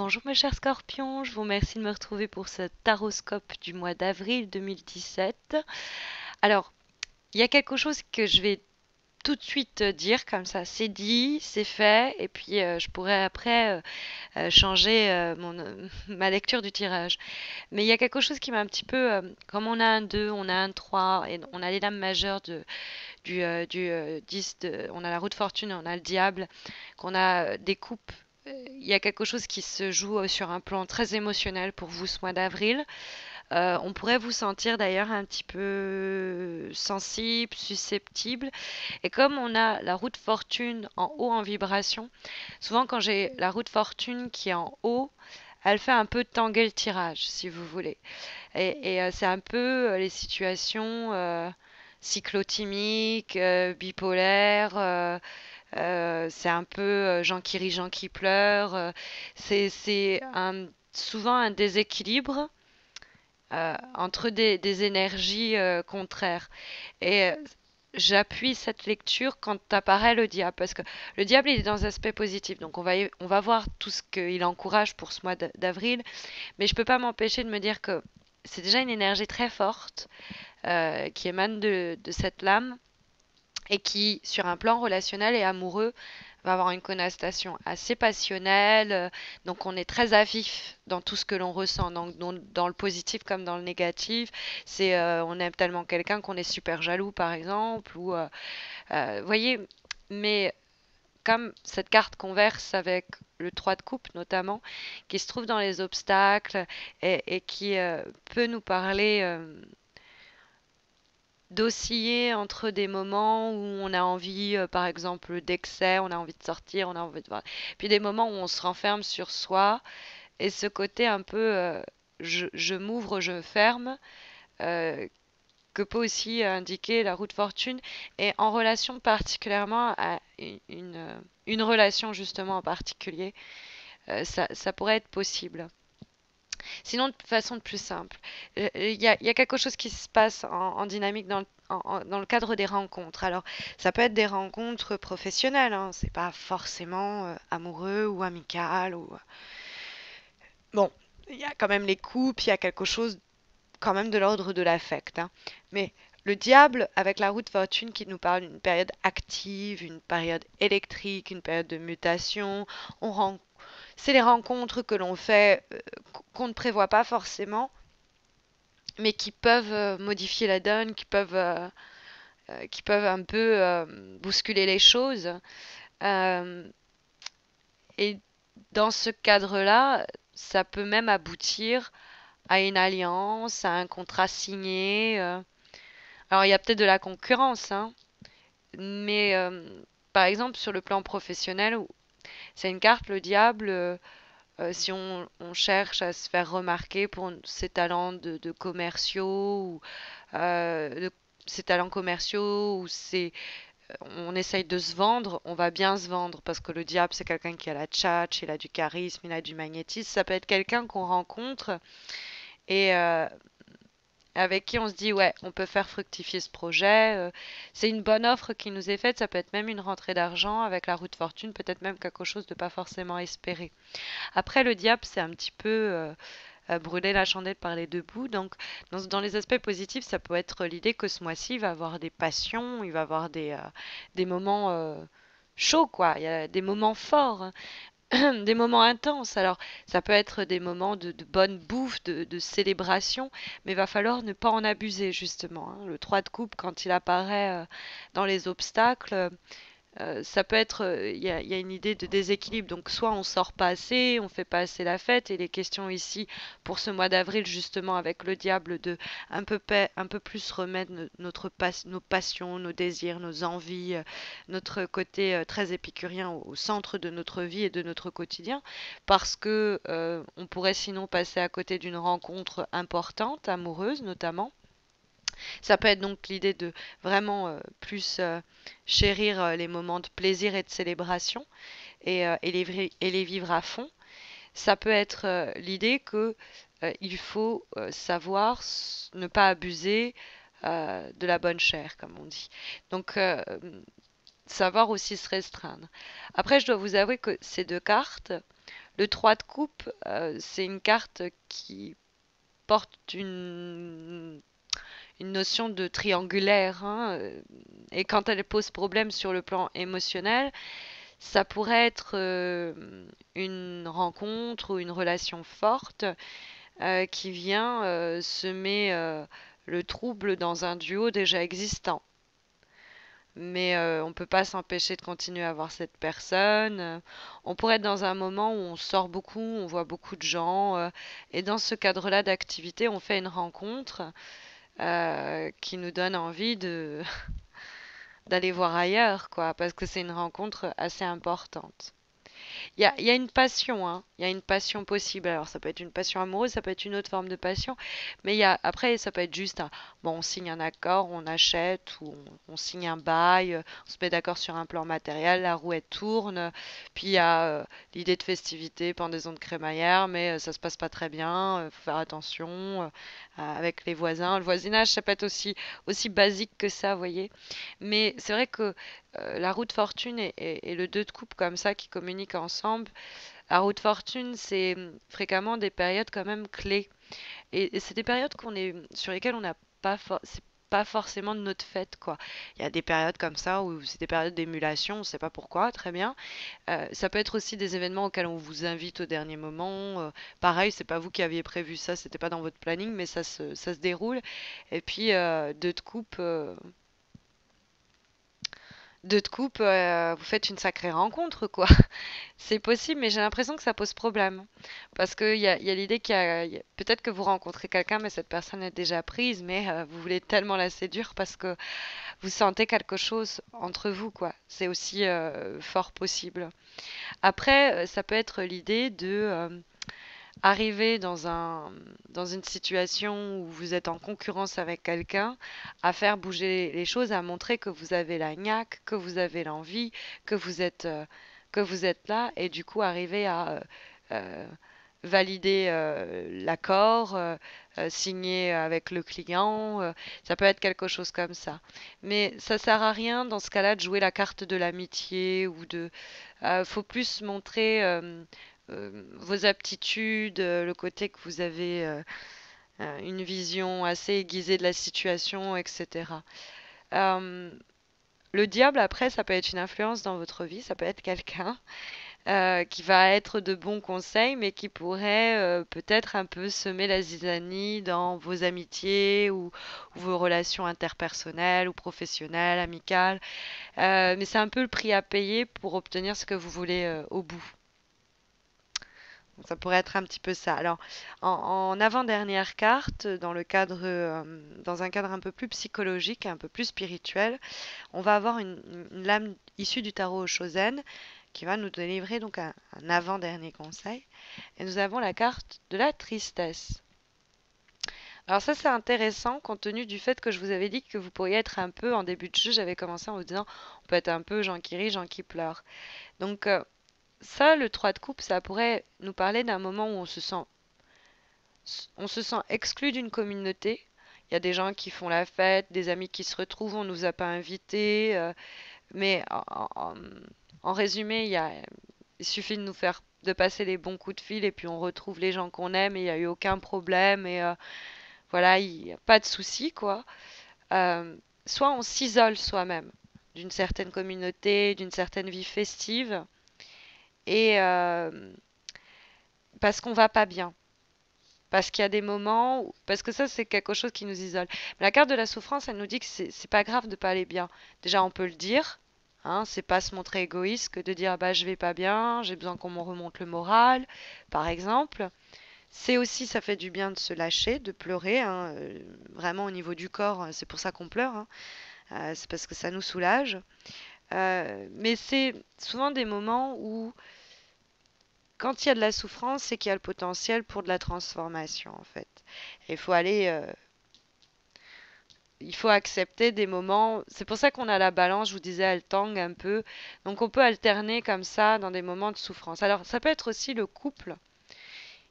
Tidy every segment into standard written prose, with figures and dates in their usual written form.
Bonjour mes chers scorpions, je vous remercie de me retrouver pour ce taroscope du mois d'avril 2017. Alors, il y a quelque chose que je vais tout de suite dire comme ça, c'est dit, c'est fait, et puis je pourrais après changer ma lecture du tirage. Mais il y a quelque chose qui m'a un petit peu, comme on a un 2, on a un 3, et on a les dames majeures du 10, on a la roue de fortune, on a le diable, qu'on a des coupes. Il y a quelque chose qui se joue sur un plan très émotionnel pour vous ce mois d'avril. On pourrait vous sentir d'ailleurs un petit peu sensible, susceptible. Et comme on a la roue de fortune en haut en vibration, souvent quand j'ai la roue de fortune qui est en haut, elle fait un peu tanguer le tirage, si vous voulez. Et c'est un peu les situations cyclotimiques, bipolaires. C'est un peu gens qui rient, gens qui pleurent. C'est souvent un déséquilibre entre des énergies contraires. Et j'appuie cette lecture quand apparaît le diable, parce que le diable il est dans un aspect positif. Donc on va voir tout ce qu'il encourage pour ce mois d'avril, mais je peux pas m'empêcher de me dire que c'est déjà une énergie très forte qui émane de cette lame et qui, sur un plan relationnel et amoureux, va avoir une connotation assez passionnelle. Donc on est très à vif dans tout ce que l'on ressent, donc dans le positif comme dans le négatif. C'est on aime tellement quelqu'un qu'on est super jaloux, par exemple, ou voyez. Mais comme cette carte converse avec le 3 de coupe notamment, qui se trouve dans les obstacles et qui peut nous parler d'osciller entre des moments où on a envie, par exemple, d'excès, on a envie de sortir, on a envie de voir, puis des moments où on se renferme sur soi, et ce côté un peu je m'ouvre, je ferme, euh, que peut aussi indiquer la roue de fortune, et en relation particulièrement à une relation justement en particulier, ça pourrait être possible. Sinon, de façon de plus simple, il y a quelque chose qui se passe en dynamique dans le cadre des rencontres. Alors, ça peut être des rencontres professionnelles, hein, c'est pas forcément amoureux ou amical. Bon, il y a quand même les couples, il y a quelque chose quand même de l'ordre de l'affect, hein. Mais le diable, avec la roue de fortune qui nous parle d'une période active, une période électrique, une période de mutation, on rend c'est les rencontres que l'on fait, qu'on ne prévoit pas forcément, mais qui peuvent modifier la donne, qui peuvent un peu bousculer les choses. Euh, et dans ce cadre-là, ça peut même aboutir à une alliance, à un contrat signé. Alors il y a peut-être de la concurrence, hein, mais par exemple sur le plan professionnel, c'est une carte, le diable. Si on cherche à se faire remarquer pour ses talents de commerciaux ou ses talents commerciaux ou on essaye de se vendre, on va bien se vendre parce que le diable c'est quelqu'un qui a la tchatche, il a du charisme, il a du magnétisme. Ça peut être quelqu'un qu'on rencontre et avec qui on se dit ouais, on peut faire fructifier ce projet. C'est une bonne offre qui nous est faite. Ça peut être même une rentrée d'argent avec la roue de fortune, peut-être même quelque chose de pas forcément espéré. Après, le diable, c'est un petit peu brûler la chandelle par les deux bouts. Donc, dans les aspects positifs, ça peut être l'idée que ce mois-ci, il va avoir des passions, il va avoir des moments chauds, quoi. Il y a des moments forts, hein, des moments intenses. Alors, ça peut être des moments de bonne bouffe, de célébration, mais il va falloir ne pas en abuser, justement, hein. Le 3 de coupe, quand il apparaît dans les obstacles, ça peut être, il y a une idée de déséquilibre. Donc, soit on sort pas assez, on fait pas assez la fête, et les questions ici pour ce mois d'avril, justement, avec le diable, de un peu plus remettre nos passions, nos désirs, nos envies, notre côté très épicurien au centre de notre vie et de notre quotidien, parce que on pourrait sinon passer à côté d'une rencontre importante, amoureuse notamment. Ça peut être donc l'idée de vraiment plus chérir les moments de plaisir et de célébration et les vivre à fond. Ça peut être l'idée que il faut savoir ne pas abuser de la bonne chair, comme on dit. Donc, savoir aussi se restreindre. Après, je dois vous avouer que ces deux cartes, Le 3 de coupe, c'est une carte qui porte une notion de triangulaire, hein, et quand elle pose problème sur le plan émotionnel, ça pourrait être une rencontre ou une relation forte qui vient semer le trouble dans un duo déjà existant. Mais on ne peut pas s'empêcher de continuer à voir cette personne. On pourrait être dans un moment où on sort beaucoup, on voit beaucoup de gens, et dans ce cadre-là d'activité, on fait une rencontre qui nous donne envie de d'aller voir ailleurs, quoi, parce que c'est une rencontre assez importante. Il y a une passion, hein. Il y a une passion possible. Alors, ça peut être une passion amoureuse, ça peut être une autre forme de passion. Mais après, ça peut être juste bon, on signe un accord, on achète, ou on signe un bail, on se met d'accord sur un plan matériel, la roue elle tourne. Puis il y a l'idée de festivité, pendaison de crémaillère, mais ça se passe pas très bien. Faut faire attention avec les voisins. Le voisinage, ça peut être aussi basique que ça, vous voyez. Mais c'est vrai que la roue de fortune et le 2 de coupe comme ça qui communiquent ensemble, la roue de fortune, c'est fréquemment des périodes quand même clés. Et c'est des périodes sur lesquelles on n'a c'est pas forcément de notre fête, quoi. Il y a des périodes comme ça où c'est des périodes d'émulation, on ne sait pas pourquoi, très bien. Ça peut être aussi des événements auxquels on vous invite au dernier moment. Pareil, c'est pas vous qui aviez prévu ça, c'était pas dans votre planning, mais ça se déroule. Et puis, deux de coupe. Deux de coupe, vous faites une sacrée rencontre, quoi. C'est possible, mais j'ai l'impression que ça pose problème. Parce qu'il y a l'idée peut-être que vous rencontrez quelqu'un, mais cette personne est déjà prise, mais vous voulez tellement la séduire parce que vous sentez quelque chose entre vous, quoi. C'est aussi fort possible. Après, ça peut être l'idée de arriver dans une situation où vous êtes en concurrence avec quelqu'un, à faire bouger les choses, à montrer que vous avez la niaque, que vous avez l'envie, que vous êtes là, et du coup arriver à euh, valider l'accord, signer avec le client, ça peut être quelque chose comme ça. Mais ça sert à rien dans ce cas-là de jouer la carte de l'amitié ou faut plus montrer vos aptitudes, le côté que vous avez une vision assez aiguisée de la situation, etc. Euh, le diable, après, ça peut être une influence dans votre vie, ça peut être quelqu'un qui va être de bons conseils, mais qui pourrait peut-être un peu semer la zizanie dans vos amitiés ou vos relations interpersonnelles ou professionnelles, amicales. Mais c'est un peu le prix à payer pour obtenir ce que vous voulez au bout. Donc, ça pourrait être un petit peu ça. Alors, en avant-dernière carte, dans un cadre un peu plus psychologique, un peu plus spirituel, on va avoir une lame issue du tarot Shozen qui va nous délivrer donc un avant-dernier conseil. Et nous avons la carte de la tristesse. Alors ça c'est intéressant compte tenu du fait que je vous avais dit que vous pourriez être un peu, en début de jeu, j'avais commencé en vous disant on peut être un peu gens qui rient, gens qui pleurent. Donc ça, le 3 de coupe, ça pourrait nous parler d'un moment où on se sent exclu d'une communauté. Il y a des gens qui font la fête, des amis qui se retrouvent, on nous a pas invités, mais en résumé, il suffit de passer les bons coups de fil et puis on retrouve les gens qu'on aime et il n'y a eu aucun problème et voilà, il n'y a pas de souci, quoi. Euh, Soit on s'isole soi-même d'une certaine communauté, d'une certaine vie festive et parce qu'on va pas bien. Parce qu'il y a des moments parce que ça c'est quelque chose qui nous isole. Mais la carte de la souffrance, elle nous dit que c'est pas grave de pas aller bien. Déjà on peut le dire, hein, c'est pas se montrer égoïste que de dire bah je vais pas bien, j'ai besoin qu'on me remonte le moral, par exemple. C'est aussi, ça fait du bien de se lâcher, de pleurer, hein, vraiment au niveau du corps, c'est pour ça qu'on pleure, hein, c'est parce que ça nous soulage. Mais c'est souvent des moments où quand il y a de la souffrance, c'est qu'il y a le potentiel pour de la transformation, en fait. Et il faut accepter des moments. C'est pour ça qu'on a la balance, je vous disais, elle tangue un peu. Donc on peut alterner comme ça dans des moments de souffrance. Alors ça peut être aussi le couple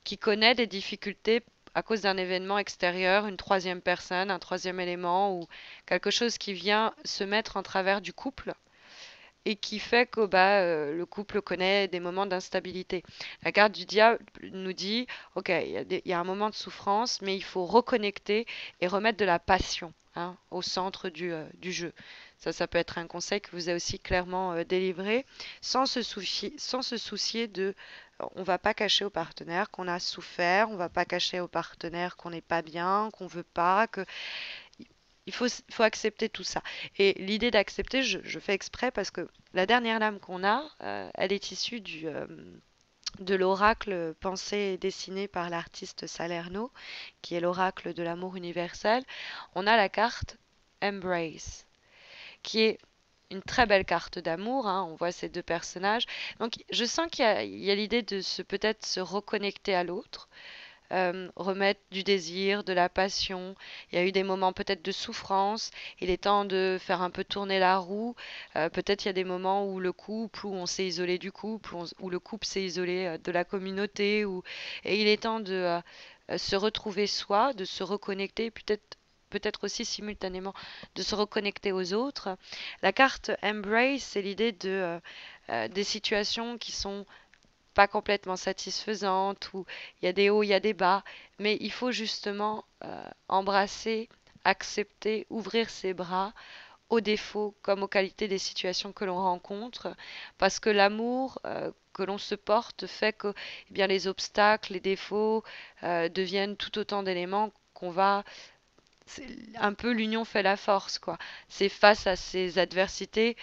qui connaît des difficultés à cause d'un événement extérieur, une troisième personne, un troisième élément ou quelque chose qui vient se mettre en travers du couple et qui fait que le couple connaît des moments d'instabilité. La carte du diable nous dit, ok, il y a un moment de souffrance, mais il faut reconnecter et remettre de la passion, hein, au centre du jeu. Ça peut être un conseil que vous avez aussi clairement délivré, sans se soucier de, on va pas cacher au partenaire qu'on a souffert, on va pas cacher au partenaire qu'on n'est pas bien, qu'on veut pas, que il faut accepter tout ça. Et l'idée d'accepter, je fais exprès parce que la dernière lame qu'on a, elle est issue de l'oracle pensé et dessiné par l'artiste Salerno, qui est l'oracle de l'amour universel. On a la carte Embrace, qui est une très belle carte d'amour, hein. On voit ces deux personnages. Donc je sens il y a l'idée de peut-être se reconnecter à l'autre, remettre du désir, de la passion. Il y a eu des moments peut-être de souffrance. Il est temps de faire un peu tourner la roue. Peut-être il y a des moments où le couple, où on s'est isolé du couple, où le couple s'est isolé de la communauté. Et il est temps de se retrouver soi, de se reconnecter, peut-être aussi simultanément de se reconnecter aux autres. La carte Embrace, c'est l'idée des situations qui sont pas complètement satisfaisante, où il y a des hauts, il y a des bas, mais il faut justement embrasser, accepter, ouvrir ses bras aux défauts comme aux qualités des situations que l'on rencontre, parce que l'amour que l'on se porte fait que eh bien, les obstacles, les défauts deviennent tout autant d'éléments qu'on va... c'est un peu l'union fait la force, quoi. C'est face à ces adversités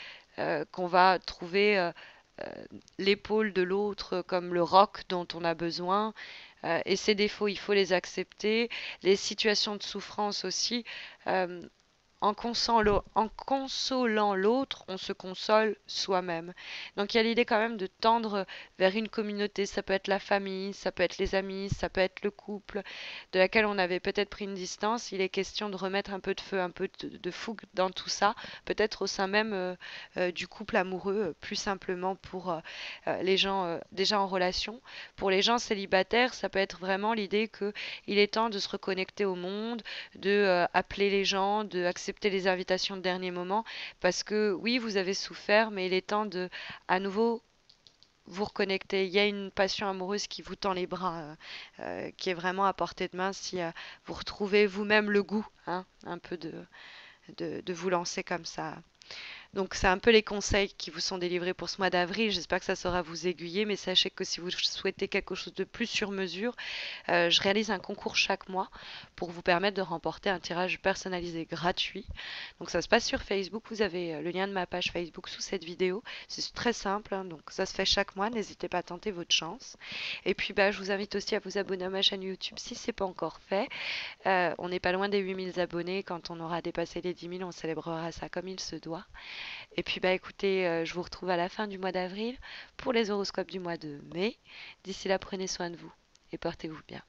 qu'on va trouver euh, l'épaule de l'autre comme le roc dont on a besoin. Et ces défauts, il faut les accepter. Les situations de souffrance aussi. euh, en consolant l'autre, on se console soi-même. Donc il y a l'idée quand même de tendre vers une communauté. Ça peut être la famille, ça peut être les amis, ça peut être le couple, de laquelle on avait peut-être pris une distance. Il est question de remettre un peu de feu, un peu de fougue dans tout ça, peut-être au sein même du couple amoureux, plus simplement pour les gens déjà en relation. Pour les gens célibataires, ça peut être vraiment l'idée que il est temps de se reconnecter au monde, de appeler les gens, de accepter les invitations de dernier moment, parce que oui, vous avez souffert, mais il est temps de à nouveau vous reconnecter. Il y a une passion amoureuse qui vous tend les bras, qui est vraiment à portée de main si vous retrouvez vous-même le goût, hein, un peu de vous lancer comme ça. Donc c'est un peu les conseils qui vous sont délivrés pour ce mois d'avril. J'espère que ça saura vous aiguiller, mais sachez que si vous souhaitez quelque chose de plus sur mesure, je réalise un concours chaque mois pour vous permettre de remporter un tirage personnalisé gratuit. Donc ça se passe sur Facebook. Vous avez le lien de ma page Facebook sous cette vidéo. C'est très simple, hein, donc ça se fait chaque mois. N'hésitez pas à tenter votre chance. Et puis je vous invite aussi à vous abonner à ma chaîne YouTube si ce n'est pas encore fait. On n'est pas loin des 8000 abonnés. Quand on aura dépassé les 10 000, on célébrera ça comme il se doit. Et puis écoutez, je vous retrouve à la fin du mois d'avril pour les horoscopes du mois de mai. D'ici là, prenez soin de vous et portez-vous bien.